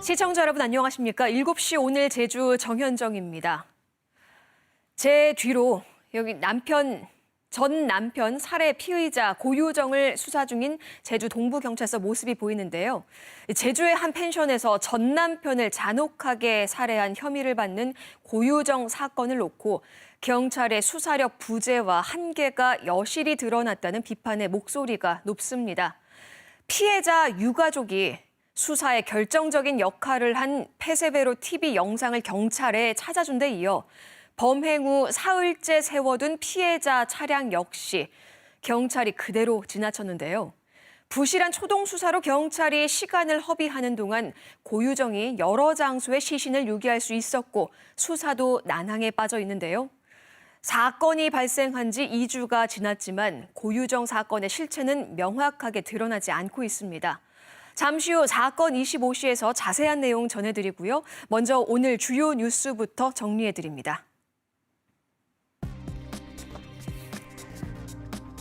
시청자 여러분 안녕하십니까? 7시 오늘 제주 정현정입니다. 제 뒤로 여기 전 남편 살해 피의자 고유정을 수사 중인 제주 동부경찰서 모습이 보이는데요. 제주의 한 펜션에서 전 남편을 잔혹하게 살해한 혐의를 받는 고유정 사건을 놓고 경찰의 수사력 부재와 한계가 여실히 드러났다는 비판의 목소리가 높습니다. 피해자 유가족이 수사에 결정적인 역할을 한 폐쇄배로 TV 영상을 경찰에 찾아준 데 이어 범행 후 사흘째 세워둔 피해자 차량 역시 경찰이 그대로 지나쳤는데요. 부실한 초동 수사로 경찰이 시간을 허비하는 동안 고유정이 여러 장소에 시신을 유기할 수 있었고 수사도 난항에 빠져 있는데요. 사건이 발생한 지 2주가 지났지만 고유정 사건의 실체는 명확하게 드러나지 않고 있습니다. 잠시 후 사건 25시에서 자세한 내용 전해드리고요. 먼저 오늘 주요 뉴스부터 정리해드립니다.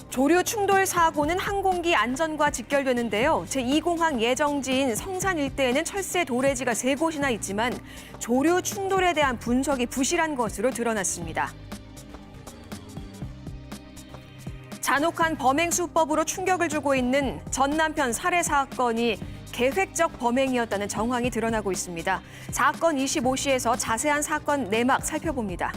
조류 충돌 사고는 항공기 안전과 직결되는데요. 제2공항 예정지인 성산 일대에는 철새 도래지가 3곳이나 있지만 조류 충돌에 대한 분석이 부실한 것으로 드러났습니다. 잔혹한 범행 수법으로 충격을 주고 있는 전 남편 살해 사건이 계획적 범행이었다는 정황이 드러나고 있습니다. 사건 25시에서 자세한 사건 내막 살펴봅니다.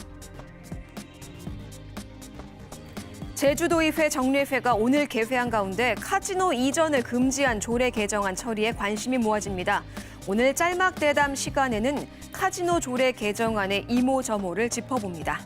제주도의회 정례회가 오늘 개회한 가운데 카지노 이전을 금지한 조례 개정안 처리에 관심이 모아집니다. 오늘 짤막 대담 시간에는 카지노 조례 개정안의 이모저모를 짚어봅니다.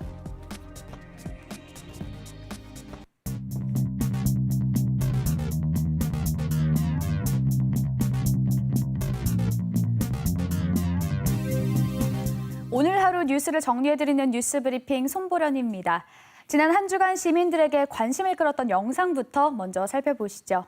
오늘 하루 뉴스를 정리해드리는 뉴스브리핑 손보련입니다. 지난 한 주간 시민들에게 관심을 끌었던 영상부터 먼저 살펴보시죠.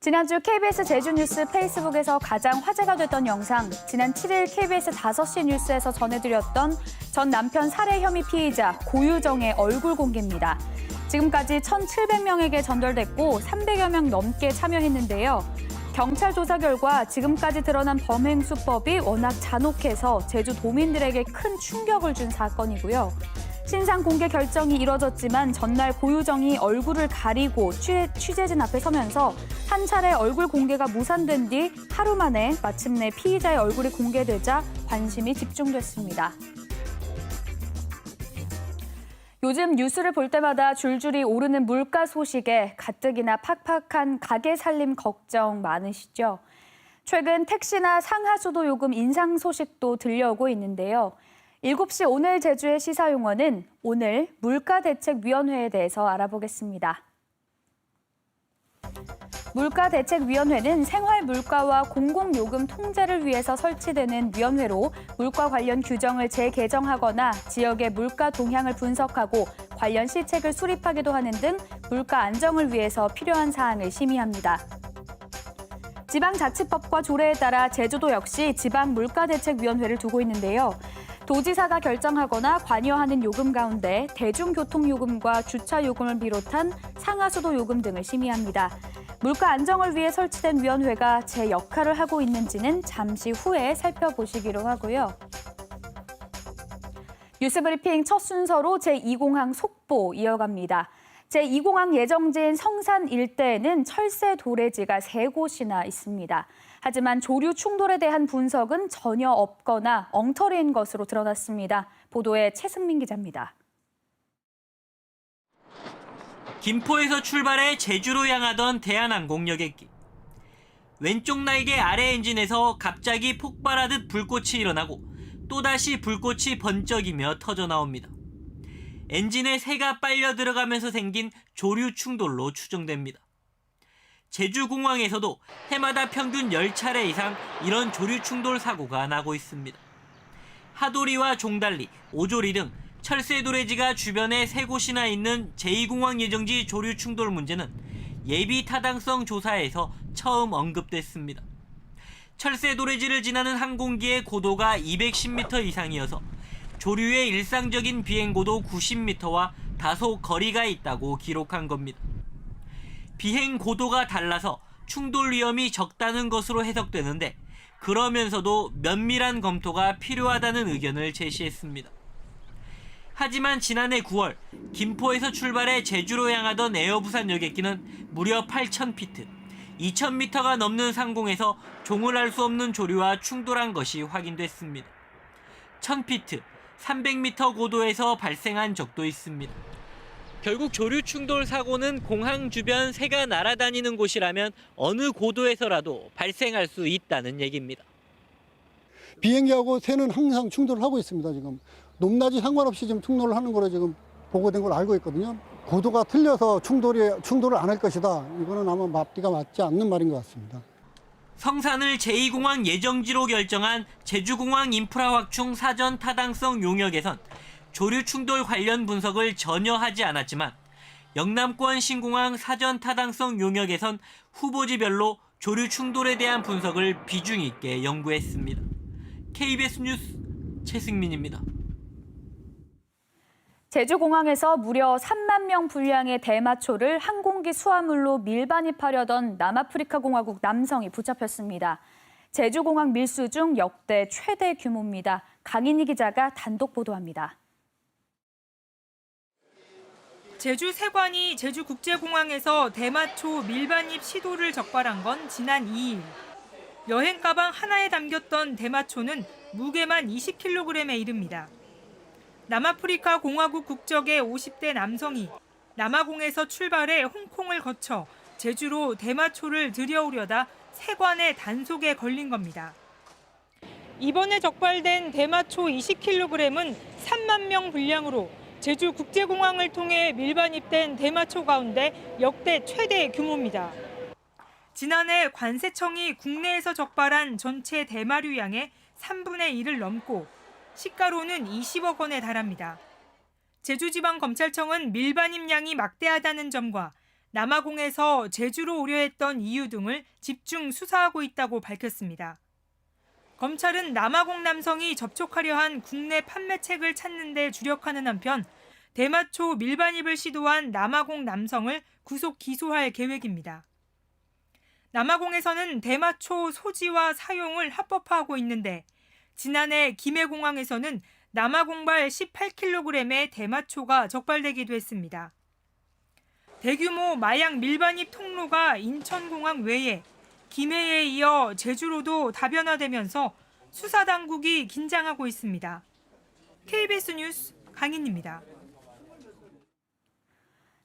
지난주 KBS 제주뉴스 페이스북에서 가장 화제가 됐던 영상, 지난 7일 KBS 5시 뉴스에서 전해드렸던 전 남편 살해 혐의 피의자 고유정의 얼굴 공개입니다. 지금까지 1,700명에게 전달됐고 300여 명 넘게 참여했는데요. 경찰 조사 결과 지금까지 드러난 범행 수법이 워낙 잔혹해서 제주 도민들에게 큰 충격을 준 사건이고요. 신상 공개 결정이 이뤄졌지만 전날 고유정이 얼굴을 가리고 취재진 앞에 서면서 한 차례 얼굴 공개가 무산된 뒤 하루 만에 마침내 피의자의 얼굴이 공개되자 관심이 집중됐습니다. 요즘 뉴스를 볼 때마다 줄줄이 오르는 물가 소식에 가뜩이나 팍팍한 가게 살림 걱정 많으시죠? 최근 택시나 상하수도 요금 인상 소식도 들려오고 있는데요. 7시 오늘 제주의 시사용어는 오늘 물가대책위원회에 대해서 알아보겠습니다. 물가대책위원회는 생활물가와 공공요금 통제를 위해서 설치되는 위원회로 물가 관련 규정을 재개정하거나 지역의 물가 동향을 분석하고 관련 시책을 수립하기도 하는 등 물가 안정을 위해서 필요한 사항을 심의합니다. 지방자치법과 조례에 따라 제주도 역시 지방물가대책위원회를 두고 있는데요. 도지사가 결정하거나 관여하는 요금 가운데 대중교통요금과 주차요금을 비롯한 상하수도 요금 등을 심의합니다. 물가 안정을 위해 설치된 위원회가 제 역할을 하고 있는지는 잠시 후에 살펴보시기로 하고요. 뉴스브리핑 첫 순서로 제2공항 속보 이어갑니다. 제2공항 예정지인 성산 일대에는 철새 도래지가 3곳이나 있습니다. 하지만 조류 충돌에 대한 분석은 전혀 없거나 엉터리인 것으로 드러났습니다. 보도에 최승민 기자입니다. 김포에서 출발해 제주로 향하던 대한항공 여객기. 왼쪽 날개 아래 엔진에서 갑자기 폭발하듯 불꽃이 일어나고 또다시 불꽃이 번쩍이며 터져 나옵니다. 엔진에 새가 빨려 들어가면서 생긴 조류 충돌로 추정됩니다. 제주공항에서도 해마다 평균 10차례 이상 이런 조류 충돌 사고가 나고 있습니다. 하도리와 종달리, 오조리 등 철새 도래지가 주변에 3곳이나 있는 제2공항 예정지 조류 충돌 문제는 예비 타당성 조사에서 처음 언급됐습니다. 철새 도래지를 지나는 항공기의 고도가 210m 이상이어서 조류의 일상적인 비행고도 90m와 다소 거리가 있다고 기록한 겁니다. 비행 고도가 달라서 충돌 위험이 적다는 것으로 해석되는데 그러면서도 면밀한 검토가 필요하다는 의견을 제시했습니다. 하지만 지난해 9월 김포에서 출발해 제주로 향하던 에어부산 여객기는 무려 8,000피트, 2,000m가 넘는 상공에서 종을 알 수 없는 조류와 충돌한 것이 확인됐습니다. 1,000피트, 300m 고도에서 발생한 적도 있습니다. 결국 조류 충돌 사고는 공항 주변 새가 날아다니는 곳이라면 어느 고도에서라도 발생할 수 있다는 얘기입니다. 비행기하고 새는 항상 충돌을 하고 있습니다. 지금 높낮이 상관없이 지금 충돌을 하는 거로 지금 보고된 걸 알고 있거든요. 고도가 틀려서 충돌을 안 할 것이다. 이거는 아마 앞뒤가 맞지 않는 말인 것 같습니다. 성산을 제2공항 예정지로 결정한 제주공항 인프라 확충 사전 타당성 용역에선 조류 충돌 관련 분석을 전혀 하지 않았지만 영남권 신공항 사전 타당성 용역에선 후보지별로 조류 충돌에 대한 분석을 비중 있게 연구했습니다. KBS 뉴스 최승민입니다. 제주공항에서 무려 3만 명 분량의 대마초를 항공기 수화물로 밀반입하려던 남아프리카 공화국 남성이 붙잡혔습니다. 제주공항 밀수 중 역대 최대 규모입니다. 강인희 기자가 단독 보도합니다. 제주 세관이 제주국제공항에서 대마초 밀반입 시도를 적발한 건 지난 2일. 여행 가방 하나에 담겼던 대마초는 무게만 20kg에 이릅니다. 남아프리카 공화국 국적의 50대 남성이 남아공에서 출발해 홍콩을 거쳐 제주로 대마초를 들여오려다 세관의 단속에 걸린 겁니다. 이번에 적발된 대마초 20kg은 3만 명 분량으로 제주국제공항을 통해 밀반입된 대마초 가운데 역대 최대 규모입니다. 지난해 관세청이 국내에서 적발한 전체 대마류 양의 3분의 1을 넘고 시가로는 20억 원에 달합니다. 제주지방검찰청은 밀반입량이 막대하다는 점과 남아공에서 제주로 오려했던 이유 등을 집중 수사하고 있다고 밝혔습니다. 검찰은 남아공 남성이 접촉하려 한 국내 판매책을 찾는 데 주력하는 한편 대마초 밀반입을 시도한 남아공 남성을 구속 기소할 계획입니다. 남아공에서는 대마초 소지와 사용을 합법화하고 있는데 지난해 김해공항에서는 남아공발 18kg의 대마초가 적발되기도 했습니다. 대규모 마약 밀반입 통로가 인천공항 외에 김해에 이어 제주로도 다변화되면서 수사당국이 긴장하고 있습니다. KBS 뉴스 강인입니다.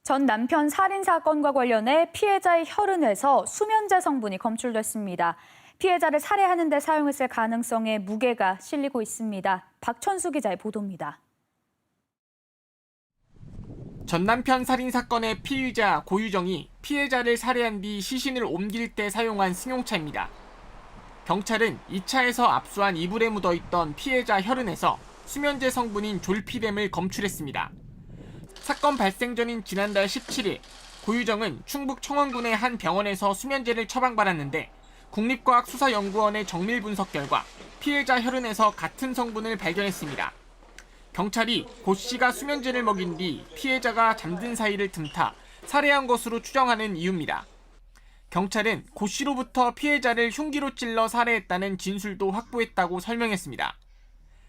전 남편 살인 사건과 관련해 피해자의 혈흔에서 수면제 성분이 검출됐습니다. 피해자를 살해하는 데 사용했을 가능성에 무게가 실리고 있습니다. 박천수 기자의 보도입니다. 전 남편 살인 사건의 피의자 고유정이 피해자를 살해한 뒤 시신을 옮길 때 사용한 승용차입니다. 경찰은 이 차에서 압수한 이불에 묻어있던 피해자 혈흔에서 수면제 성분인 졸피뎀을 검출했습니다. 사건 발생 전인 지난달 17일 고유정은 충북 청원군의 한 병원에서 수면제를 처방받았는데 국립과학수사연구원의 정밀 분석 결과 피해자 혈흔에서 같은 성분을 발견했습니다. 경찰이 고 씨가 수면제를 먹인 뒤 피해자가 잠든 사이를 틈타 살해한 것으로 추정하는 이유입니다. 경찰은 고 씨로부터 피해자를 흉기로 찔러 살해했다는 진술도 확보했다고 설명했습니다.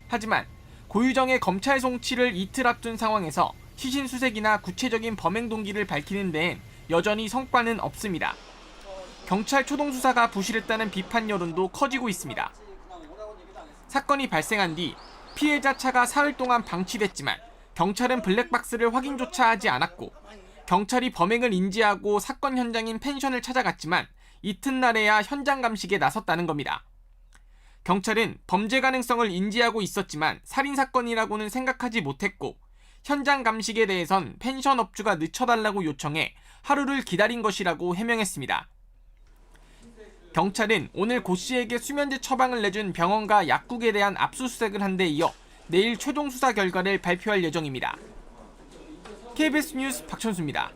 하지만 고유정의 검찰 송치를 이틀 앞둔 상황에서 시신 수색이나 구체적인 범행 동기를 밝히는 데엔 여전히 성과는 없습니다. 경찰 초동 수사가 부실했다는 비판 여론도 커지고 있습니다. 사건이 발생한 뒤 피해자 차가 사흘 동안 방치됐지만 경찰은 블랙박스를 확인조차 하지 않았고 경찰이 범행을 인지하고 사건 현장인 펜션을 찾아갔지만 이튿날에야 현장 감식에 나섰다는 겁니다. 경찰은 범죄 가능성을 인지하고 있었지만 살인사건이라고는 생각하지 못했고 현장 감식에 대해선 펜션 업주가 늦춰달라고 요청해 하루를 기다린 것이라고 해명했습니다. 경찰은 오늘 고 씨에게 수면제 처방을 내준 병원과 약국에 대한 압수수색을 한 데 이어 내일 최종 수사 결과를 발표할 예정입니다. KBS 뉴스 박천수입니다.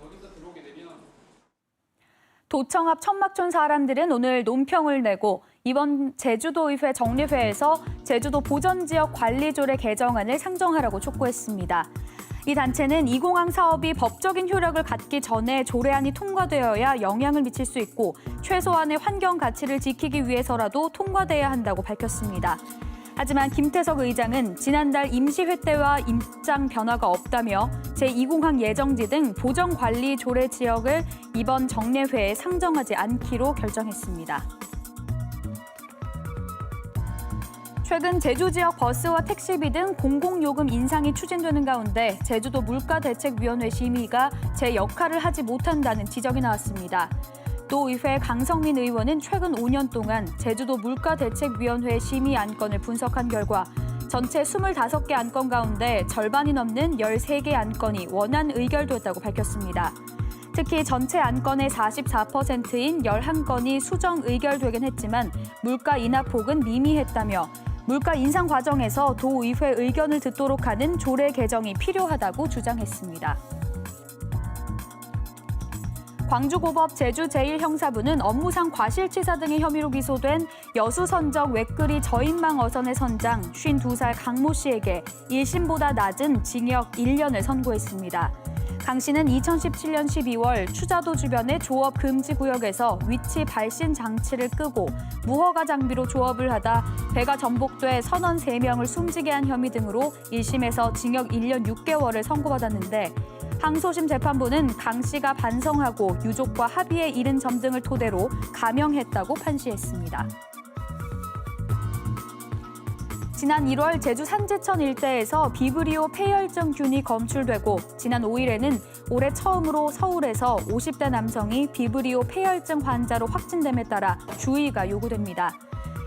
도청 앞 천막촌 사람들은 오늘 논평을 내고 이번 제주도의회 정례회에서 제주도 보전지역 관리조례 개정안을 상정하라고 촉구했습니다. 이 단체는 이 공항 사업이 법적인 효력을 갖기 전에 조례안이 통과되어야 영향을 미칠 수 있고 최소한의 환경 가치를 지키기 위해서라도 통과돼야 한다고 밝혔습니다. 하지만 김태석 의장은 지난달 임시회 때와 입장 변화가 없다며 제2공항 예정지 등 보정관리 조례 지역을 이번 정례회에 상정하지 않기로 결정했습니다. 최근 제주 지역 버스와 택시비 등 공공요금 인상이 추진되는 가운데 제주도 물가대책위원회 심의가 제 역할을 하지 못한다는 지적이 나왔습니다. 또 의회 강성민 의원은 최근 5년 동안 제주도 물가대책위원회 심의 안건을 분석한 결과 전체 25개 안건 가운데 절반이 넘는 13개 안건이 원안 의결됐다고 밝혔습니다. 특히 전체 안건의 44%인 11건이 수정 의결되긴 했지만 물가 인하폭은 미미했다며 물가 인상 과정에서 도의회 의견을 듣도록 하는 조례 개정이 필요하다고 주장했습니다. 광주고법 제주 제1형사부는 업무상 과실치사 등의 혐의로 기소된 여수선적 웻그리 저인망 어선의 선장 52살 강모 씨에게 1심보다 낮은 징역 1년을 선고했습니다. 강 씨는 2017년 12월 추자도 주변의 조업 금지 구역에서 위치 발신 장치를 끄고 무허가 장비로 조업을 하다 배가 전복돼 선원 3명을 숨지게 한 혐의 등으로 1심에서 징역 1년 6개월을 선고받았는데 항소심 재판부는 강 씨가 반성하고 유족과 합의에 이른 점 등을 토대로 감형했다고 판시했습니다. 지난 1월 제주 산지천 일대에서 비브리오 폐혈증균이 검출되고 지난 5일에는 올해 처음으로 서울에서 50대 남성이 비브리오 폐혈증 환자로 확진됨에 따라 주의가 요구됩니다.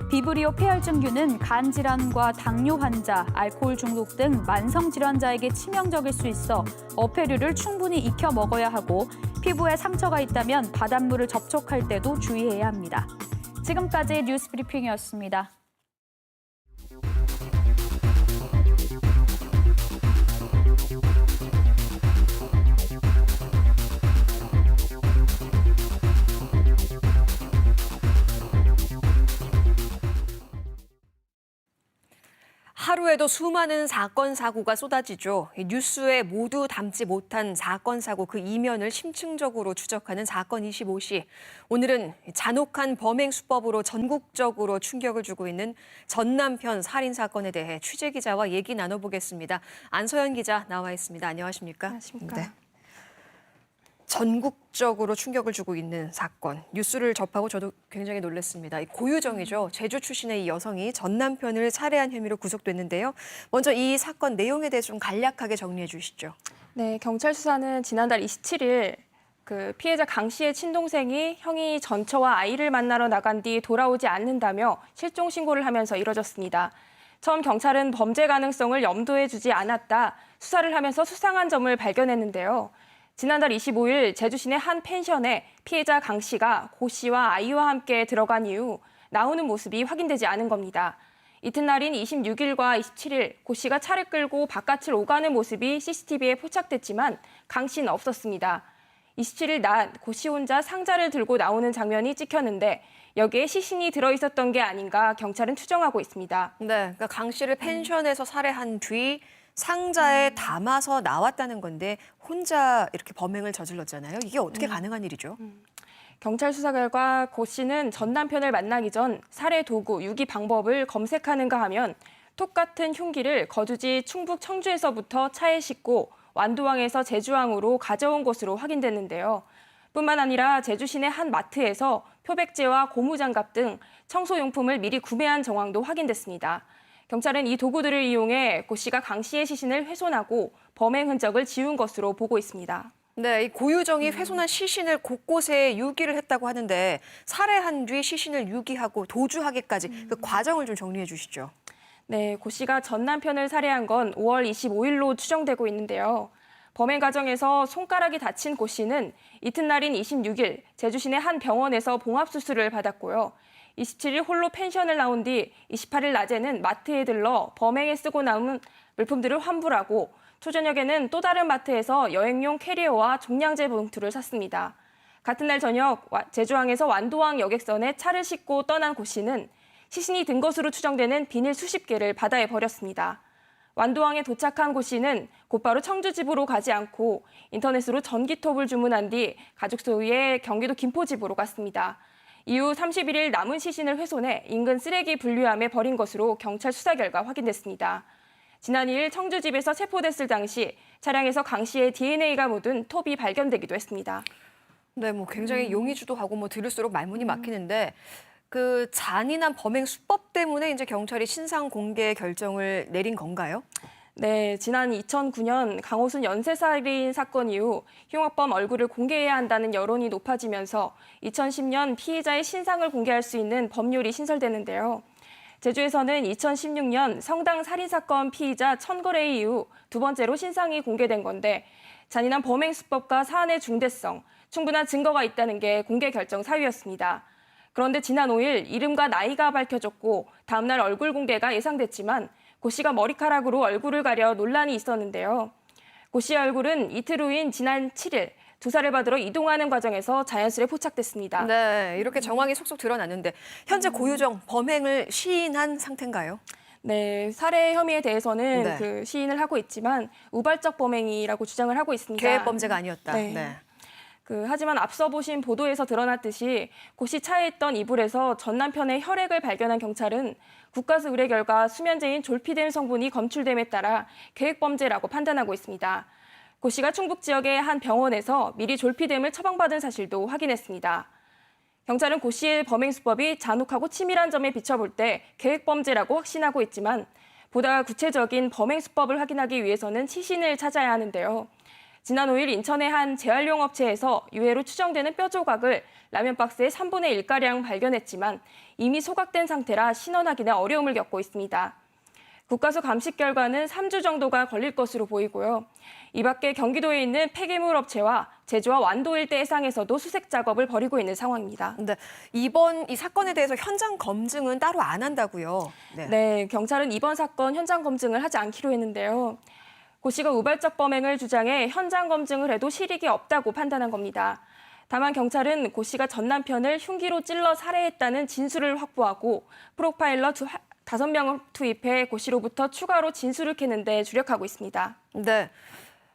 비브리오 폐혈증균은 간 질환과 당뇨 환자, 알코올 중독 등 만성 질환자에게 치명적일 수 있어 어패류를 충분히 익혀 먹어야 하고 피부에 상처가 있다면 바닷물을 접촉할 때도 주의해야 합니다. 지금까지 뉴스 브리핑이었습니다. 하루에도 수많은 사건, 사고가 쏟아지죠. 뉴스에 모두 담지 못한 사건, 사고 그 이면을 심층적으로 추적하는 사건 25시. 오늘은 잔혹한 범행 수법으로 전국적으로 충격을 주고 있는 전 남편 살인 사건에 대해 취재 기자와 얘기 나눠보겠습니다. 안소연 기자 나와 있습니다. 안녕하십니까? 안녕하십니까? 네. 전국적으로 충격을 주고 있는 사건. 뉴스를 접하고 저도 굉장히 놀랐습니다. 고유정이죠. 제주 출신의 이 여성이 전 남편을 살해한 혐의로 구속됐는데요. 먼저 이 사건 내용에 대해서 좀 간략하게 정리해 주시죠. 네, 경찰 수사는 지난달 27일 피해자 강 씨의 친동생이 형이 전처와 아이를 만나러 나간 뒤 돌아오지 않는다며 실종 신고를 하면서 이뤄졌습니다. 처음 경찰은 범죄 가능성을 염두에 두지 않았다 수사를 하면서 수상한 점을 발견했는데요. 지난달 25일 제주 시내 한 펜션에 피해자 강 씨가 고 씨와 아이와 함께 들어간 이후 나오는 모습이 확인되지 않은 겁니다. 이튿날인 26일과 27일 고 씨가 차를 끌고 바깥을 오가는 모습이 CCTV에 포착됐지만 강 씨는 없었습니다. 27일 낮 고 씨 혼자 상자를 들고 나오는 장면이 찍혔는데 여기에 시신이 들어있었던 게 아닌가 경찰은 추정하고 있습니다. 네, 그러니까 강 씨를 펜션에서 살해한 뒤 상자에 담아서 나왔다는 건데 혼자 이렇게 범행을 저질렀잖아요. 이게 어떻게 가능한 일이죠? 경찰 수사 결과 고 씨는 전 남편을 만나기 전 살해 도구, 유기 방법을 검색하는가 하면 똑같은 흉기를 거주지 충북 청주에서부터 차에 싣고 완도항에서 제주항으로 가져온 것으로 확인됐는데요. 뿐만 아니라 제주 시내 한 마트에서 표백제와 고무장갑 등 청소용품을 미리 구매한 정황도 확인됐습니다. 경찰은 이 도구들을 이용해 고 씨가 강 씨의 시신을 훼손하고 범행 흔적을 지운 것으로 보고 있습니다. 네, 이 고유정이 훼손한 시신을 곳곳에 유기를 했다고 하는데 살해한 뒤 시신을 유기하고 도주하기까지 그 과정을 좀 정리해 주시죠. 네, 고 씨가 전 남편을 살해한 건 5월 25일로 추정되고 있는데요. 범행 과정에서 손가락이 다친 고 씨는 이튿날인 26일 제주 시내 한 병원에서 봉합수술을 받았고요. 27일 홀로 펜션을 나온 뒤 28일 낮에는 마트에 들러 범행에 쓰고 남은 물품들을 환불하고 초저녁에는 또 다른 마트에서 여행용 캐리어와 종량제 봉투를 샀습니다. 같은 날 저녁 제주항에서 완도항 여객선에 차를 싣고 떠난 고 씨는 시신이 든 것으로 추정되는 비닐 수십 개를 바다에 버렸습니다. 완도항에 도착한 고 씨는 곧바로 청주 집으로 가지 않고 인터넷으로 전기톱을 주문한 뒤 가족 소유의 경기도 김포 집으로 갔습니다. 이후 31일 남은 시신을 훼손해 인근 쓰레기 분류함에 버린 것으로 경찰 수사 결과 확인됐습니다. 지난 2일 청주 집에서 체포됐을 당시 차량에서 강 씨의 DNA가 묻은 톱이 발견되기도 했습니다. 네, 뭐 굉장히 용의주도하고 뭐 들을수록 말문이 막히는데 그 잔인한 범행 수법 때문에 이제 경찰이 신상 공개 결정을 내린 건가요? 네, 지난 2009년 강호순 연쇄살인 사건 이후 흉악범 얼굴을 공개해야 한다는 여론이 높아지면서 2010년 피의자의 신상을 공개할 수 있는 법률이 신설되는데요. 제주에서는 2016년 성당 살인사건 피의자 천거래 이후 두 번째로 신상이 공개된 건데 잔인한 범행 수법과 사안의 중대성, 충분한 증거가 있다는 게 공개 결정 사유였습니다. 그런데 지난 5일 이름과 나이가 밝혀졌고 다음 날 얼굴 공개가 예상됐지만 고 씨가 머리카락으로 얼굴을 가려 논란이 있었는데요. 고 씨의 얼굴은 이틀 후인 지난 7일 조사를 받으러 이동하는 과정에서 자연스레 포착됐습니다. 네, 이렇게 정황이 속속 드러났는데 현재 고유정 범행을 시인한 상태인가요? 네, 살해 혐의에 대해서는 네. 그 시인을 하고 있지만 우발적 범행이라고 주장을 하고 있습니다. 계획 범죄가 아니었다. 네. 하지만 앞서 보신 보도에서 드러났듯이 고 씨 차에 있던 이불에서 전 남편의 혈액을 발견한 경찰은 국가수 의뢰 결과 수면제인 졸피뎀 성분이 검출됨에 따라 계획범죄라고 판단하고 있습니다. 고 씨가 충북 지역의 한 병원에서 미리 졸피뎀을 처방받은 사실도 확인했습니다. 경찰은 고 씨의 범행 수법이 잔혹하고 치밀한 점에 비춰볼 때 계획범죄라고 확신하고 있지만 보다 구체적인 범행 수법을 확인하기 위해서는 시신을 찾아야 하는데요. 지난 5일 인천의 한 재활용 업체에서 유해로 추정되는 뼈 조각을 라면 박스의 3분의 1가량 발견했지만 이미 소각된 상태라 신원하기는 어려움을 겪고 있습니다. 국가수 감식 결과는 3주 정도가 걸릴 것으로 보이고요. 이 밖에 경기도에 있는 폐기물 업체와 제주와 완도 일대 해상에서도 수색 작업을 벌이고 있는 상황입니다. 근데 이번 이 사건에 대해서 현장 검증은 따로 안 한다고요? 네, 경찰은 이번 사건 현장 검증을 하지 않기로 했는데요. 고 씨가 우발적 범행을 주장해 현장 검증을 해도 실익이 없다고 판단한 겁니다. 다만 경찰은 고 씨가 전 남편을 흉기로 찔러 살해했다는 진술을 확보하고 프로파일러 5명을 투입해 고 씨로부터 추가로 진술을 캐는 데 주력하고 있습니다. 네.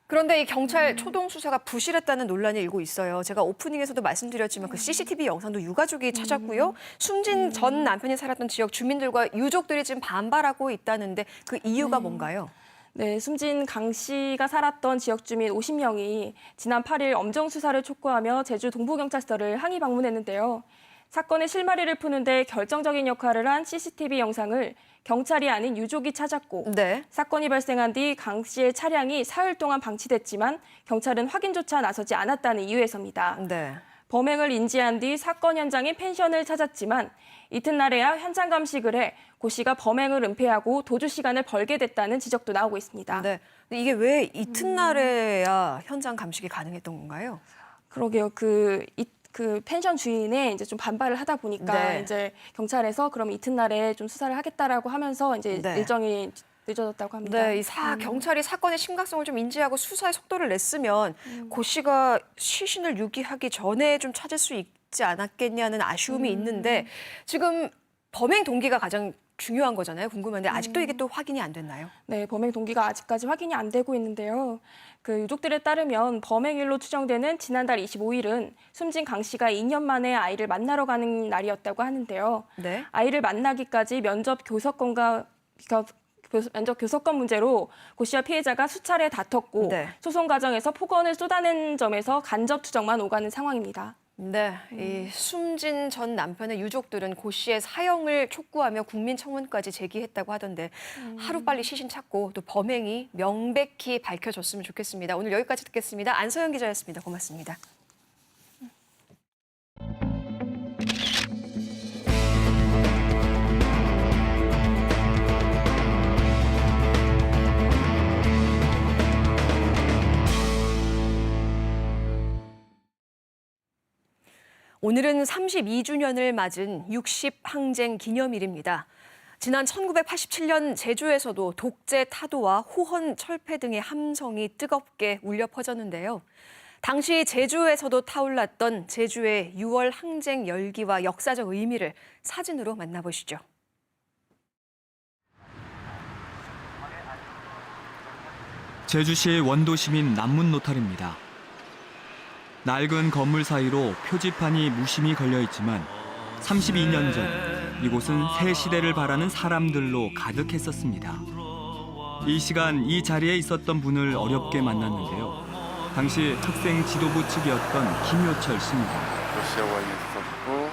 그런데 이 경찰 초동 수사가 부실했다는 논란이 일고 있어요. 제가 오프닝에서도 말씀드렸지만 그 CCTV 영상도 유가족이 찾았고요. 숨진 전 남편이 살았던 지역 주민들과 유족들이 지금 반발하고 있다는데 그 이유가 뭔가요? 네, 숨진 강 씨가 살았던 지역 주민 50명이 지난 8일 엄정 수사를 촉구하며 제주 동부경찰서를 항의 방문했는데요. 사건의 실마리를 푸는데 결정적인 역할을 한 CCTV 영상을 경찰이 아닌 유족이 찾았고 네. 사건이 발생한 뒤 강 씨의 차량이 사흘 동안 방치됐지만 경찰은 확인조차 나서지 않았다는 이유에서입니다. 네. 범행을 인지한 뒤 사건 현장인 펜션을 찾았지만 이튿날에야 현장 감식을 해 고 씨가 범행을 은폐하고 도주 시간을 벌게 됐다는 지적도 나오고 있습니다. 네. 근데 이게 왜 이튿날에야 현장 감식이 가능했던 건가요? 그러게요. 그 펜션 주인에 이제 좀 반발을 하다 보니까 네. 이제 경찰에서 그럼 이튿날에 좀 수사를 하겠다라고 하면서 이제 네. 일정이 늦어졌다고 합니다. 네, 경찰이 사건의 심각성을 좀 인지하고 수사의 속도를 냈으면 고 씨가 시신을 유기하기 전에 좀 찾을 수 있지 않았겠냐는 아쉬움이 있는데 지금 범행 동기가 가장 중요한 거잖아요. 궁금한데 아직도 이게 또 확인이 안 됐나요? 네, 범행 동기가 아직까지 확인이 안 되고 있는데요. 그 유족들에 따르면 범행일로 추정되는 지난달 25일은 숨진 강 씨가 2년 만에 아이를 만나러 가는 날이었다고 하는데요. 네. 아이를 만나기까지 면접 교섭권 문제로 고 씨와 피해자가 수차례 다퉜고 네. 소송 과정에서 폭언을 쏟아낸 점에서 간접 투정만 오가는 상황입니다. 네, 이 숨진 전 남편의 유족들은 고 씨의 사형을 촉구하며 국민청원까지 제기했다고 하던데 하루빨리 시신 찾고 또 범행이 명백히 밝혀졌으면 좋겠습니다. 오늘 여기까지 듣겠습니다. 안서영 기자였습니다. 고맙습니다. 오늘은 32주년을 맞은 60항쟁 기념일입니다. 지난 1987년 제주에서도 독재 타도와 호헌 철폐 등의 함성이 뜨겁게 울려 퍼졌는데요. 당시 제주에서도 타올랐던 제주의 6월 항쟁 열기와 역사적 의미를 사진으로 만나보시죠. 제주시 원도시민 남문노탈입니다. 낡은 건물 사이로 표지판이 무심히 걸려 있지만 32년 전 이곳은 새 시대를 바라는 사람들로 가득했었습니다. 이 시간 이 자리에 있었던 분을 어렵게 만났는데요. 당시 학생 지도부 측이었던 김효철 씨입니다. 러시아와 있었고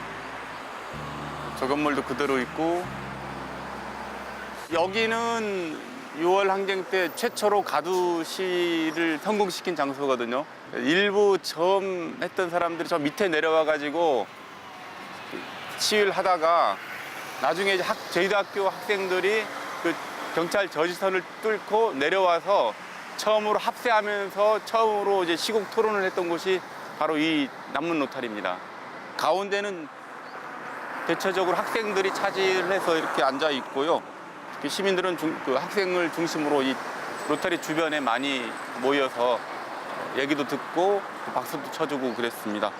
저 건물도 그대로 있고 여기는 6월 항쟁 때 최초로 가두 시위를 성공시킨 장소거든요. 일부 처음 했던 사람들이 저 밑에 내려와 가지고 시위를 하다가 나중에 이제 저희도 학교 학생들이 그 경찰 저지선을 뚫고 내려와서 처음으로 합세하면서 처음으로 이제 시국 토론을 했던 곳이 바로 이 남문노탈입니다. 가운데는 대체적으로 학생들이 차지를 해서 이렇게 앉아 있고요. 시민들은 그 학생을 중심으로 이 로타리 주변에 많이 모여서 얘기도 듣고 박수도 쳐주고 그랬습니다.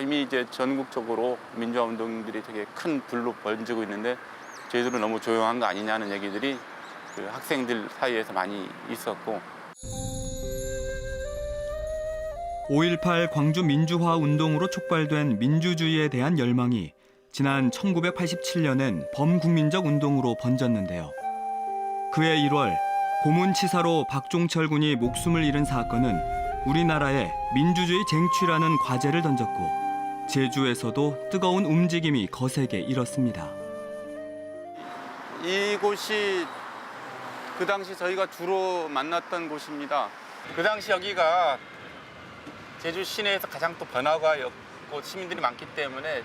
이미 이제 전국적으로 민주화 운동들이 되게 큰 불로 번지고 있는데 저희들은 너무 조용한 거 아니냐는 얘기들이 그 학생들 사이에서 많이 있었고. 5.18 광주 민주화 운동으로 촉발된 민주주의에 대한 열망이 지난 1987년엔 범국민적 운동으로 번졌는데요. 그해 1월 고문치사로 박종철 군이 목숨을 잃은 사건은 우리나라에 민주주의 쟁취라는 과제를 던졌고 제주에서도 뜨거운 움직임이 거세게 일었습니다. 이곳이 그 당시 저희가 주로 만났던 곳입니다. 그 당시 여기가 제주 시내에서 가장 또 번화가였고 시민들이 많기 때문에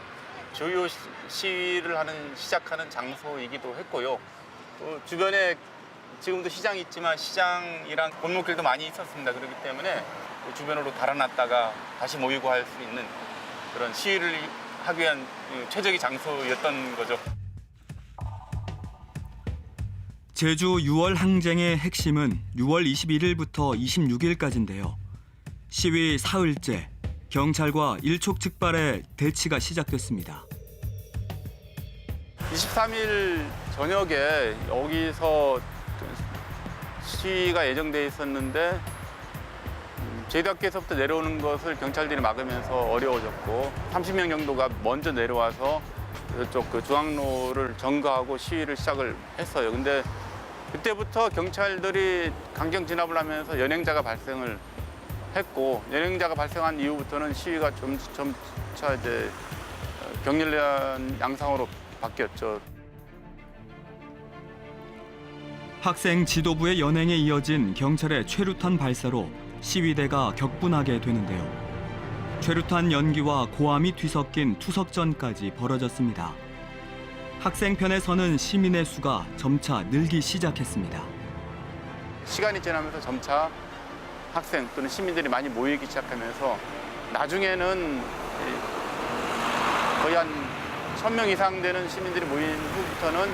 주요 시위를 시작하는 장소이기도 했고요. 또 주변에 지금도 시장이 있지만 시장이랑 골목길도 많이 있었습니다. 그렇기 때문에 주변으로 달아났다가 다시 모이고 할 수 있는 그런 시위를 하기 위한 최적의 장소였던 거죠. 제주 6월 항쟁의 핵심은 6월 21일부터 26일까지인데요. 시위 사흘째 경찰과 일촉즉발의 대치가 시작됐습니다. 23일 저녁에 여기서 시위가 예정돼 있었는데 저희 학교에서부터 내려오는 것을 경찰들이 막으면서 어려워졌고 30명 정도가 먼저 내려와서 이쪽 그 중앙로를 점거하고 시위를 시작을 했어요. 근데 그때부터 경찰들이 강경 진압을 하면서 연행자가 발생을 했고 연행자가 발생한 이후부터는 시위가 점차 이제 격렬한 양상으로 바뀌었죠. 학생 지도부의 연행에 이어진 경찰의 최루탄 발사로 시위대가 격분하게 되는데요. 최루탄 연기와 고함이 뒤섞인 투석전까지 벌어졌습니다. 학생 편에 서는 시민의 수가 점차 늘기 시작했습니다. 시간이 지나면서 점차 학생 또는 시민들이 많이 모이기 시작하면서 나중에는 거의 한 1000명 이상 되는 시민들이 모인 후부터는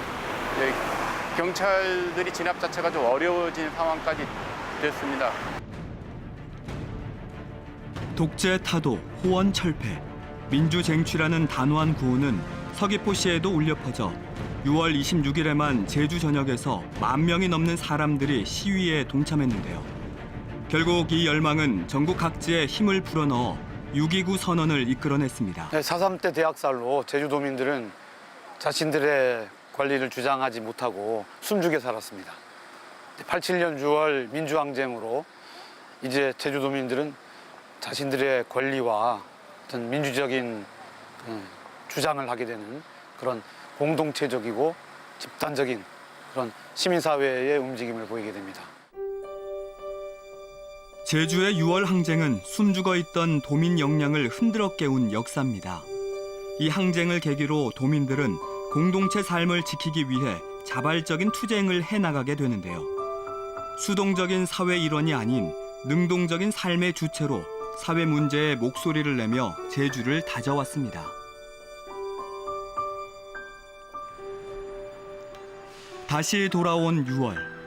경찰들이 진압 자체가 좀 어려워진 상황까지 됐습니다. 독재 타도, 호원 철폐, 민주 쟁취라는 단호한 구호는 서귀포시에도 울려 퍼져 6월 26일에만 제주 전역에서 10,000명이 넘는 사람들이 시위에 동참했는데요. 결국 이 열망은 전국 각지에 힘을 불어넣어 6.29 선언을 이끌어냈습니다. 4.3 때 대학살로 제주도민들은 자신들의 권리를 주장하지 못하고 숨죽여 살았습니다. 87년 6월 민주항쟁으로 이제 제주도민들은 자신들의 권리와 어떤 민주적인 주장을 하게 되는 그런 공동체적이고 집단적인 그런 시민사회의 움직임을 보이게 됩니다. 제주의 6월 항쟁은 숨죽어 있던 도민 역량을 흔들어 깨운 역사입니다. 이 항쟁을 계기로 도민들은 공동체 삶을 지키기 위해 자발적인 투쟁을 해나가게 되는데요. 수동적인 사회 일원이 아닌 능동적인 삶의 주체로 사회 문제에 목소리를 내며 제주를 다져왔습니다. 다시 돌아온 6월.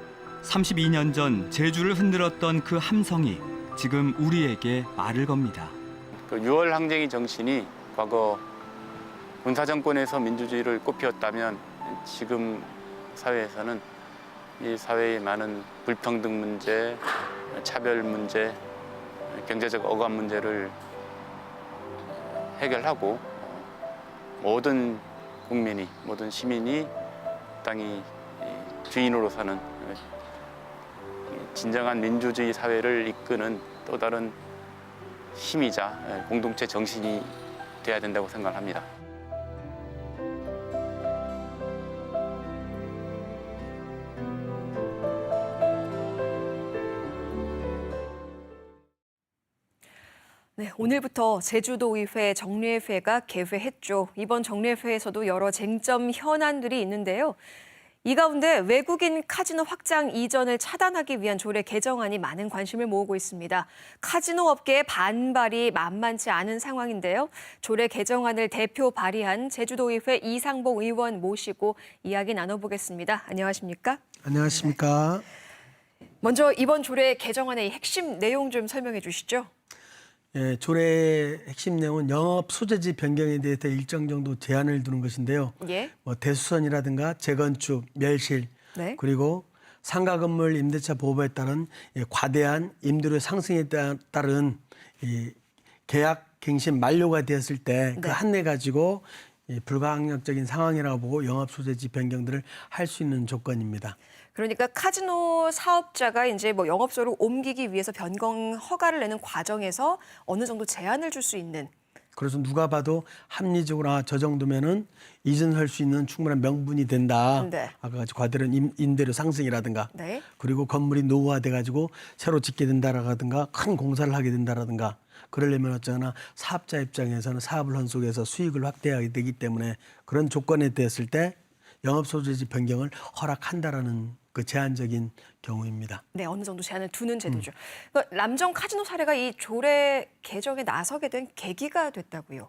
32년 전 제주를 흔들었던 그 함성이 지금 우리에게 말을 겁니다. 그 6월 항쟁의 정신이 과거 군사정권에서 민주주의를 꽃피웠다면 지금 사회에서는 이 사회의 많은 불평등 문제, 차별 문제, 경제적 억압 문제를 해결하고 모든 국민이, 모든 시민이 땅이 주인으로 사는 진정한 민주주의 사회를 이끄는 또 다른 힘이자 공동체 정신이 돼야 된다고 생각합니다. 네, 오늘부터 제주도의회 정례회가 개회했죠. 이번 정례회에서도 여러 쟁점 현안들이 있는데요. 이 가운데 외국인 카지노 확장 이전을 차단하기 위한 조례 개정안이 많은 관심을 모으고 있습니다. 카지노 업계의 반발이 만만치 않은 상황인데요. 조례 개정안을 대표 발의한 제주도의회 이상복 의원 모시고 이야기 나눠보겠습니다. 안녕하십니까? 안녕하십니까? 먼저 이번 조례 개정안의 핵심 내용 좀 설명해 주시죠. 예, 조례의 핵심 내용은 영업 소재지 변경에 대해서 일정 정도 제한을 두는 것인데요. 예. 뭐 대수선이라든가 재건축, 멸실, 네. 그리고 상가 건물 임대차 보호에 따른 과대한 임대료 상승에 따른 이 계약 갱신 만료가 되었을 때 그 네. 한내 가지고 불가항력적인 상황이라고 보고 영업 소재지 변경들을 할 수 있는 조건입니다. 그러니까 카지노 사업자가 이제 뭐 영업소를 옮기기 위해서 변경 허가를 내는 과정에서 어느 정도 제한을 줄 수 있는. 그래서 누가 봐도 합리적으로 저 정도면은 이전할 수 있는 충분한 명분이 된다. 네. 아까 같이 과대한 임대료 상승이라든가, 네. 그리고 건물이 노후화돼 가지고 새로 짓게 된다라든가, 큰 공사를 하게 된다라든가. 그러려면 어쩌나 사업자 입장에서는 사업을 한 속에서 수익을 확대하게 되기 때문에 그런 조건에 대했을 때 영업 소재지 변경을 허락한다라는 그 제한적인 경우입니다. 네, 어느 정도 제한을 두는 제도죠. 그러니까 남정 카지노 사례가 이 조례 개정에 나서게 된 계기가 됐다고요.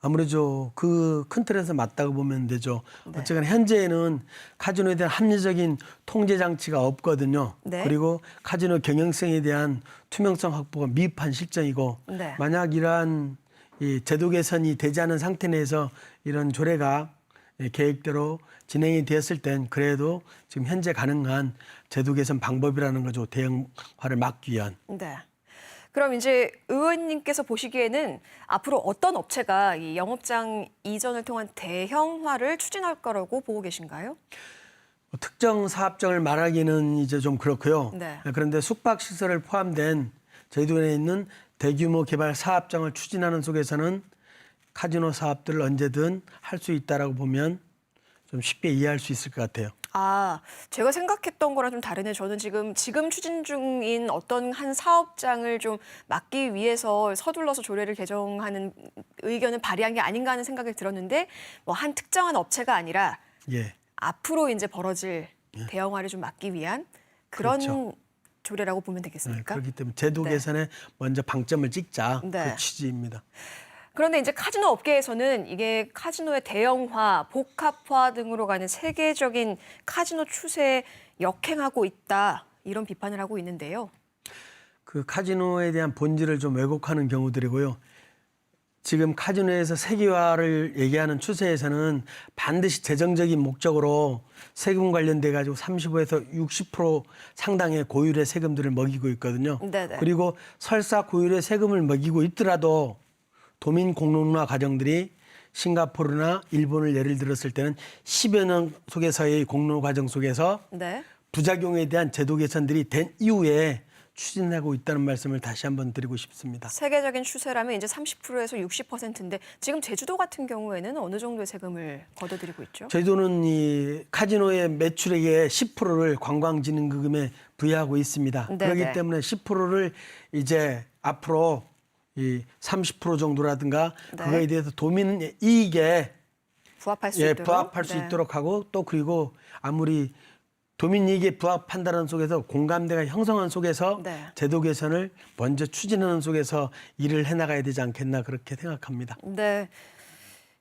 아무래도 그 큰 틀에서 맞다고 보면 되죠. 네. 어쨌거나 현재는 카지노에 대한 합리적인 통제 장치가 없거든요. 네. 그리고 카지노 경영성에 대한 투명성 확보가 미흡한 실정이고, 네. 만약 이러한 이 제도 개선이 되지 않은 상태 내에서 이런 조례가 계획대로 진행이 되었을 땐 그래도 지금 현재 가능한 제도 개선 방법이라는 거죠. 대형화를 막기 위한. 네. 그럼 이제 의원님께서 보시기에는 앞으로 어떤 업체가 이 영업장 이전을 통한 대형화를 추진할 거라고 보고 계신가요? 특정 사업장을 말하기는 이제 좀 그렇고요. 네. 그런데 숙박시설을 포함된 저희도에 있는 대규모 개발 사업장을 추진하는 속에서는 카지노 사업들을 언제든 할 수 있다라고 보면 좀 쉽게 이해할 수 있을 것 같아요. 아, 제가 생각했던 거랑 좀 다르네. 저는 지금 추진 중인 어떤 한 사업장을 좀 막기 위해서 서둘러서 조례를 개정하는 의견을 발의한 게 아닌가 하는 생각이 들었는데 뭐 한 특정한 업체가 아니라 예. 앞으로 이제 벌어질 대형화를 좀 막기 위한 그런 그렇죠. 조례라고 보면 네, 되겠습니까? 그렇기 때문에 제도 네. 개선에 먼저 방점을 찍자. 네. 그 취지입니다. 그런데 이제 카지노 업계에서는 이게 카지노의 대형화, 복합화 등으로 가는 세계적인 카지노 추세에 역행하고 있다. 이런 비판을 하고 있는데요. 그 카지노에 대한 본질을 좀 왜곡하는 경우들이고요. 지금 카지노에서 세계화를 얘기하는 추세에서는 반드시 재정적인 목적으로 세금 관련돼 가지고 35에서 60% 상당의 고율의 세금들을 먹이고 있거든요. 네네. 그리고 설사 고율의 세금을 먹이고 있더라도 도민 공론화 과정들이 싱가포르나 일본을 예를 들었을 때는 10여 년 속에서의 공론 과정 속에서 네. 부작용에 대한 제도 개선들이 된 이후에 추진하고 있다는 말씀을 다시 한번 드리고 싶습니다. 세계적인 추세라면 이제 30%에서 60%인데 지금 제주도 같은 경우에는 어느 정도의 세금을 걷어들이고 있죠? 저희도는 이 카지노의 매출액의 10%를 관광진흥기금에 부여하고 있습니다. 네네. 그렇기 때문에 10%를 이제 앞으로 이 30% 정도라든가 네. 그거에 대해서 도민 이익에 부합할 수 있도록. 부합할 수 네. 있도록 하고 또 그리고 아무리 도민 이익에 부합한다는 속에서 공감대가 형성한 속에서 네. 제도 개선을 먼저 추진하는 속에서 일을 해나가야 되지 않겠나 그렇게 생각합니다. 네.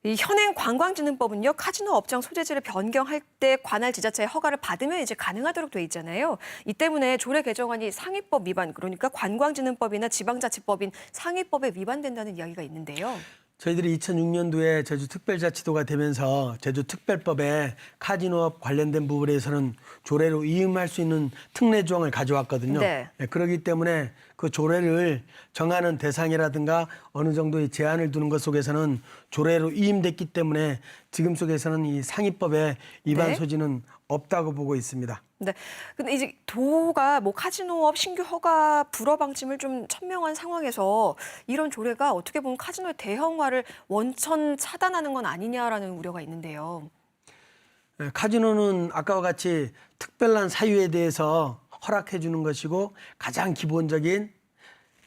이 현행 관광진흥법은요, 카지노 업장 소재지를 변경할 때 관할 지자체의 허가를 받으면 이제 가능하도록 돼 있잖아요. 이 때문에 조례 개정안이 상위법 위반, 그러니까 관광진흥법이나 지방자치법인 상위법에 위반된다는 이야기가 있는데요. 저희들이 2006년도에 제주특별자치도가 되면서 제주특별법에 카지노업 관련된 부분에서는 조례로 위임할 수 있는 특례 조항을 가져왔거든요. 네. 그렇기 때문에 그 조례를 정하는 대상이라든가 어느 정도의 제한을 두는 것 속에서는 조례로 위임됐기 때문에 지금 속에서는 이 상위법의 위반 네. 소지는 없다고 보고 있습니다. 네. 근데 이제 도가 뭐 카지노업 신규 허가 불허 방침을 좀 천명한 상황에서 이런 조례가 어떻게 보면 카지노의 대형화를 원천 차단하는 건 아니냐라는 우려가 있는데요. 카지노는 아까와 같이 특별한 사유에 대해서 허락해 주는 것이고 가장 기본적인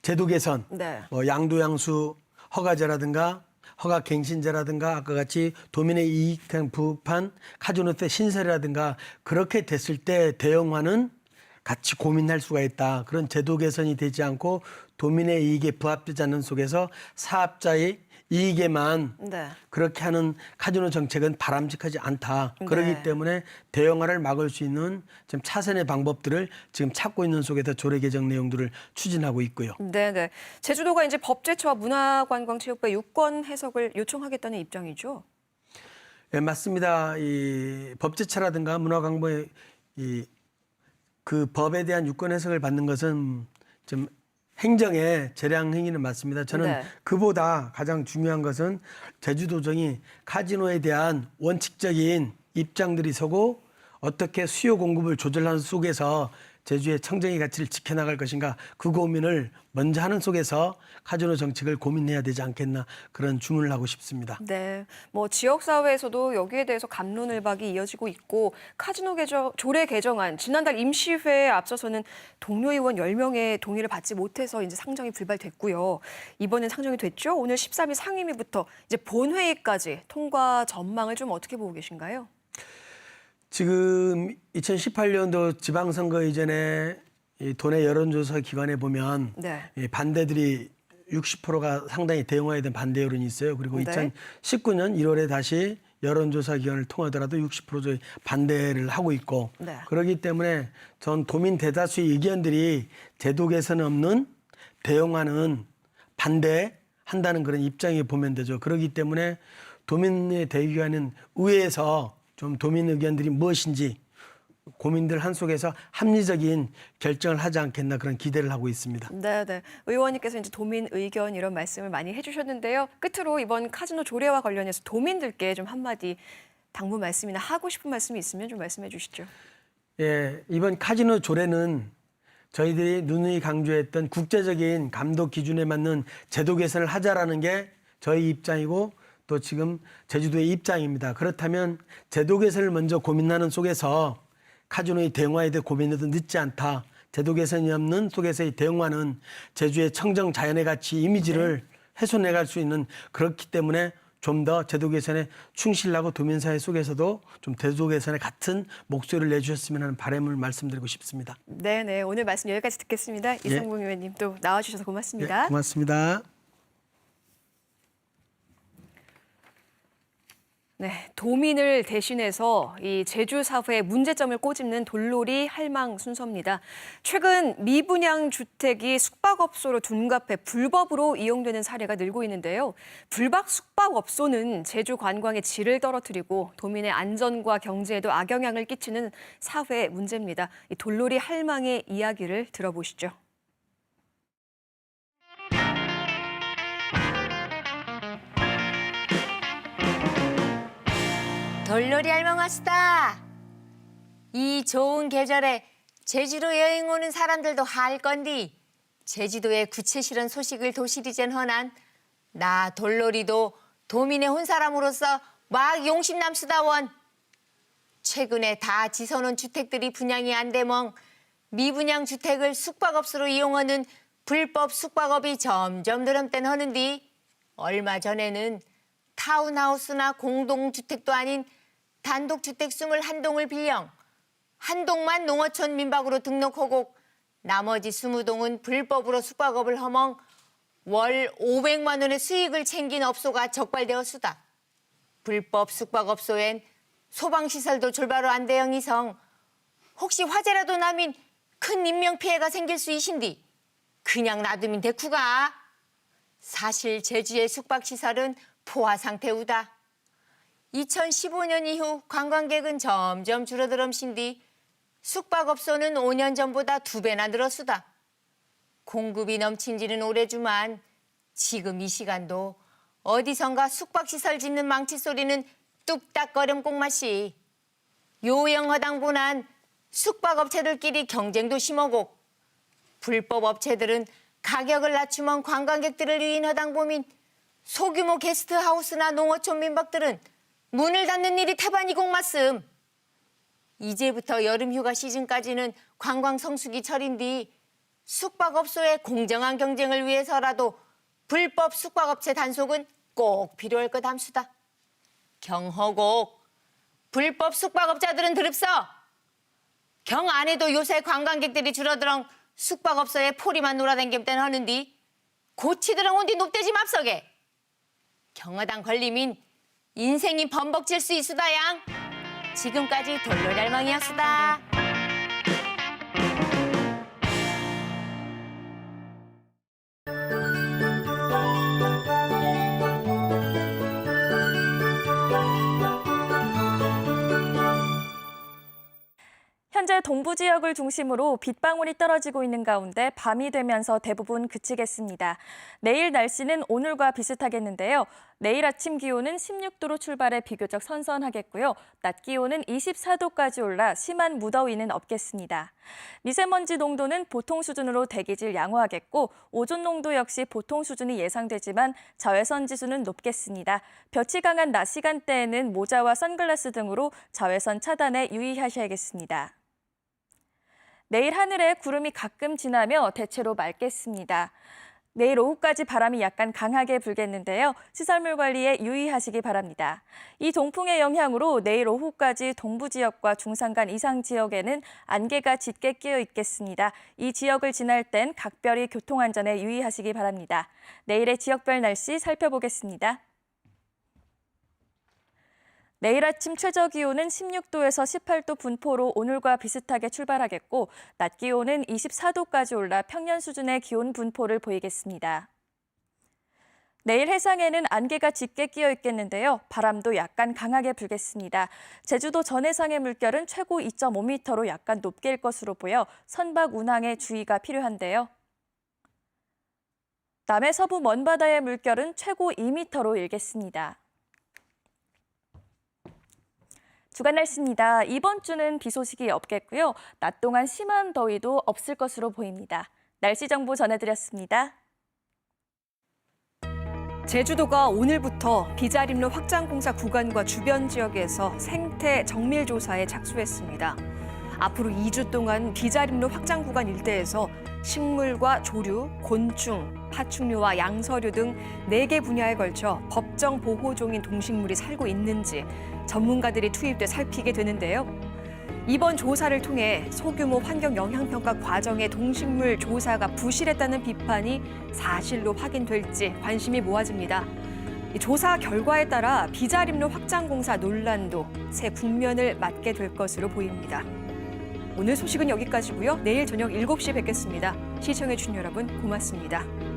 제도 개선, 네. 뭐 양도양수 허가제라든가 허가갱신제라든가 아까 같이 도민의 이익에 부합한 카지노 때 신설이라든가 그렇게 됐을 때 대형화는 같이 고민할 수가 있다. 그런 제도 개선이 되지 않고 도민의 이익에 부합되지 않는 속에서 사업자의 이익에만 네. 그렇게 하는 카지노 정책은 바람직하지 않다. 네. 그렇기 때문에 대형화를 막을 수 있는 지금 차선의 방법들을 지금 찾고 있는 속에서 조례 개정 내용들을 추진하고 있고요. 네. 제주도가 이제 법제처와 문화관광체육부의 유권 해석을 요청하겠다는 입장이죠. 네, 맞습니다. 이 법제처라든가 문화관광부의 그 법에 대한 유권 해석을 받는 것은 좀 행정의 재량 행위는 맞습니다. 저는 네. 그보다 가장 중요한 것은 제주도정이 카지노에 대한 원칙적인 입장들이 서고 어떻게 수요 공급을 조절하는 속에서 제주의 청정의 가치를 지켜나갈 것인가 그 고민을 먼저 하는 속에서 카지노 정책을 고민해야 되지 않겠나 그런 주문을 하고 싶습니다. 네. 뭐 지역사회에서도 여기에 대해서 갑론을박이 이어지고 있고 카지노 조례 개정안 지난달 임시회에 앞서서는 동료 의원 10명의 동의를 받지 못해서 이제 상정이 불발됐고요. 이번엔 상정이 됐죠. 오늘 13일 상임위부터 이제 본회의까지 통과 전망을 좀 어떻게 보고 계신가요? 지금 2018년도 지방선거 이전에 이 도내 여론조사 기관에 보면 네. 이 반대들이 60%가 상당히 대형화에 대한 반대 여론이 있어요. 그리고 네. 2019년 1월에 다시 여론조사 기관을 통하더라도 60% 반대를 하고 있고 네. 그렇기 때문에 전 도민 대다수의 의견들이 제도 개선 없는 대형화는 반대한다는 그런 입장에 보면 되죠. 그렇기 때문에 도민의 대의기관은 의회에서 좀 도민 의견들이 무엇인지 고민들 한 속에서 합리적인 결정을 하지 않겠나 그런 기대를 하고 있습니다. 네. 의원님께서 이제 도민 의견 이런 말씀을 많이 해주셨는데요. 끝으로 이번 카지노 조례와 관련해서 도민들께 좀 한마디 당부 말씀이나 하고 싶은 말씀이 있으면 좀 말씀해 주시죠. 예, 이번 카지노 조례는 저희들이 누누이 강조했던 국제적인 감독 기준에 맞는 제도 개선을 하자라는 게 저희 입장이고 또 지금 제주도의 입장입니다. 그렇다면 제도 개선을 먼저 고민하는 속에서 카지노의 대형화에 대해 고민해도 늦지 않다. 제도 개선이 없는 속에서의 대형화는 제주의 청정 자연의 가치 이미지를 훼손해갈 수 있는 그렇기 때문에 좀 더 제도 개선에 충실하고 도민사회 속에서도 좀 제도 개선에 같은 목소리를 내주셨으면 하는 바람을 말씀드리고 싶습니다. 네. 오늘 말씀 여기까지 듣겠습니다. 이성봉 의원님 또 나와주셔서 고맙습니다. 예, 고맙습니다. 네, 도민을 대신해서 이 제주 사회의 문제점을 꼬집는 돌놀이 할망 순서입니다. 최근 미분양 주택이 숙박업소로 둔갑해 불법으로 이용되는 사례가 늘고 있는데요. 불박 숙박업소는 제주 관광의 질을 떨어뜨리고 도민의 안전과 경제에도 악영향을 끼치는 사회 문제입니다. 이 돌놀이 할망의 이야기를 들어보시죠. 돌놀이 할망 왔다. 이 좋은 계절에 제주도 여행 오는 사람들도 할 건디 제주도의 구체 실현 소식을 도시리젠 허난 나 돌놀이도 도민의 혼사람으로서 막 용심남수다원. 최근에 다 지서놓은 주택들이 분양이 안 되멍 미분양 주택을 숙박업소로 이용하는 불법 숙박업이 점점 늘어땐 허는디 얼마 전에는 타운하우스나 공동주택도 아닌 단독주택 21동을 빌려 한 동만 농어촌 민박으로 등록하고 나머지 20동은 불법으로 숙박업을 허멍 월 500만 원의 수익을 챙긴 업소가 적발되었수다. 불법 숙박업소엔 소방시설도 졸바로 안 대형 이성 혹시 화재라도 나면 큰 인명피해가 생길 수 이신디 그냥 놔두면 데쿠가 사실 제주의 숙박시설은 포화 상태우다. 2015년 이후 관광객은 점점 줄어들었신 뒤 숙박업소는 5년 전보다 2배나 늘었수다. 공급이 넘친 지는 오래주만 지금 이 시간도 어디선가 숙박시설 짓는 망치 소리는 뚝딱거림 꽁맛이. 요영허당분한 숙박업체들끼리 경쟁도 심하고 불법 업체들은 가격을 낮추면 관광객들을 유인하당 보민 소규모 게스트하우스나 농어촌 민박들은 문을 닫는 일이 태반이고 말씀. 이제부터 여름휴가 시즌까지는 관광 성수기 철인 뒤 숙박업소의 공정한 경쟁을 위해서라도 불법 숙박업체 단속은 꼭 필요할 것 함수다. 경허곡 불법 숙박업자들은 드릅서. 경 안에도 요새 관광객들이 줄어들어 숙박업소에 포리만 놀아댕김 땐 하는디 고치들어 온뒤 높대지 맙석에. 경허당 걸림인 인생이 범벅질 수 있수다양. 지금까지 돌로잘망이었수다. 현재 동부 지역을 중심으로 빗방울이 떨어지고 있는 가운데 밤이 되면서 대부분 그치겠습니다. 내일 날씨는 오늘과 비슷하겠는데요. 내일 아침 기온은 16도로 출발해 비교적 선선하겠고요. 낮 기온은 24도까지 올라 심한 무더위는 없겠습니다. 미세먼지 농도는 보통 수준으로 대기질 양호하겠고 오존 농도 역시 보통 수준이 예상되지만 자외선 지수는 높겠습니다. 볕이 강한 낮 시간대에는 모자와 선글라스 등으로 자외선 차단에 유의하셔야겠습니다. 내일 하늘에 구름이 가끔 지나며 대체로 맑겠습니다. 내일 오후까지 바람이 약간 강하게 불겠는데요. 시설물 관리에 유의하시기 바랍니다. 이 동풍의 영향으로 내일 오후까지 동부 지역과 중산간 이상 지역에는 안개가 짙게 끼어 있겠습니다. 이 지역을 지날 땐 각별히 교통안전에 유의하시기 바랍니다. 내일의 지역별 날씨 살펴보겠습니다. 내일 아침 최저 기온은 16도에서 18도 분포로 오늘과 비슷하게 출발하겠고 낮 기온은 24도까지 올라 평년 수준의 기온 분포를 보이겠습니다. 내일 해상에는 안개가 짙게 끼어 있겠는데요. 바람도 약간 강하게 불겠습니다. 제주도 전해상의 물결은 최고 2.5m로 약간 높게 일 것으로 보여 선박 운항에 주의가 필요한데요. 남해 서부 먼바다의 물결은 최고 2m로 일겠습니다. 주간 날씨입니다. 이번 주는 비 소식이 없겠고요. 낮 동안 심한 더위도 없을 것으로 보입니다. 날씨 정보 전해드렸습니다. 제주도가 오늘부터 비자림로 확장공사 구간과 주변 지역에서 생태 정밀 조사에 착수했습니다. 앞으로 2주 동안 비자림로 확장 구간 일대에서 식물과 조류, 곤충, 파충류와 양서류 등 4개 분야에 걸쳐 법정 보호종인 동식물이 살고 있는지 전문가들이 투입돼 살피게 되는데요. 이번 조사를 통해 소규모 환경 영향평가 과정의 동식물 조사가 부실했다는 비판이 사실로 확인될지 관심이 모아집니다. 조사 결과에 따라 비자림로 확장공사 논란도 새 국면을 맞게 될 것으로 보입니다. 오늘 소식은 여기까지고요. 내일 저녁 7시에 뵙겠습니다. 시청해주신 여러분 고맙습니다.